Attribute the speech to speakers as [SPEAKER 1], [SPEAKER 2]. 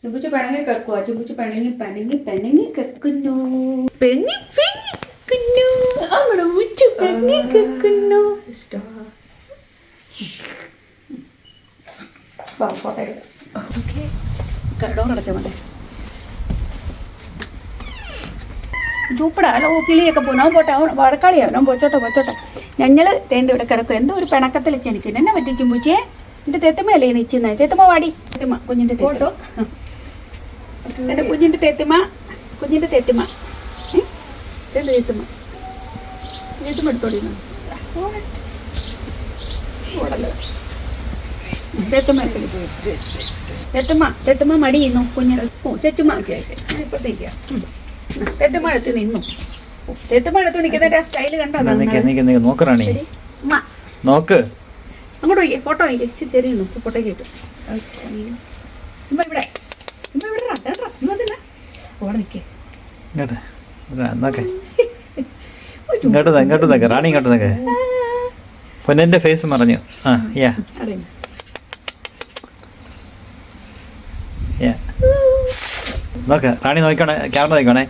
[SPEAKER 1] ചുമ്പുച്ചു പിണങ്ങി കിടക്കുക. ചുമ്പുച്ചു പിണങ്ങി പിണങ്ങി പിണങ്ങി കിടക്കുന്നു. പെങ്ങി പെങ്ങിക്കുന്നു. അവിടെ മുച്ചു പെങ്ങി കിടക്കുന്നു. ഫോട്ടോ എടുക്കാം. ഓക്കെ, ഡോർ അടച്ചാൽ മതി. ചൂപ്പടാ. അല്ല, കിളിയൊക്കെ പോകും. അവൻ പോട്ടെ, അവൻ വഴക്കാളിയാവും. പൊച്ചോട്ടെ. ഞങ്ങൾ തേൻ്റെ ഇവിടെ കിടക്കും. എന്തോ ഒരു പിണക്കത്തിലൊക്കെ എനിക്ക് എന്നെ പറ്റി ചുമ്പുച്ചേ. എൻ്റെ തെത്തുമ്മയല്ലേ നിൽക്കുന്നത്? തെത്തുമ്മ വാടി. തെത്തുമ്മ കുഞ്ഞിൻ്റെ ഫോട്ടോ. എൻ്റെ കുഞ്ഞിൻ്റെ തെത്തുമ്മ തെത്തുമ്മ എടുത്തോടി. തെത്തുമ്മ മടി ചെയ്യുന്നു കുഞ്ഞിന്. ചെച്ചുമ്മ ഞാൻ ഇപ്പഴത്തേക്ക് തെത്തുമ്മ എടുത്ത് നിന്നു. തെത്തുമ്മ എടുത്ത് നിൽക്കുന്ന സ്റ്റൈല് കണ്ടോ?
[SPEAKER 2] നോക്ക്
[SPEAKER 1] അങ്ങോട്ട് പോയി ഫോട്ടോ ഇച്ചിരി ശരി ഫോട്ടോയ്ക്ക് കിട്ടും. ഇവിടെ ഓടെ നിൽക്കേ.
[SPEAKER 2] ഇങ്ങോട്ട് നിൽക്ക് റാണി, ഇങ്ങോട്ട് നിൽക്ക്. പൊന്നിന്റെ ഫേസ് മറഞ്ഞു. നോക്ക് റാണി, നോക്കണേ, ക്യാമറ നോക്കണേ.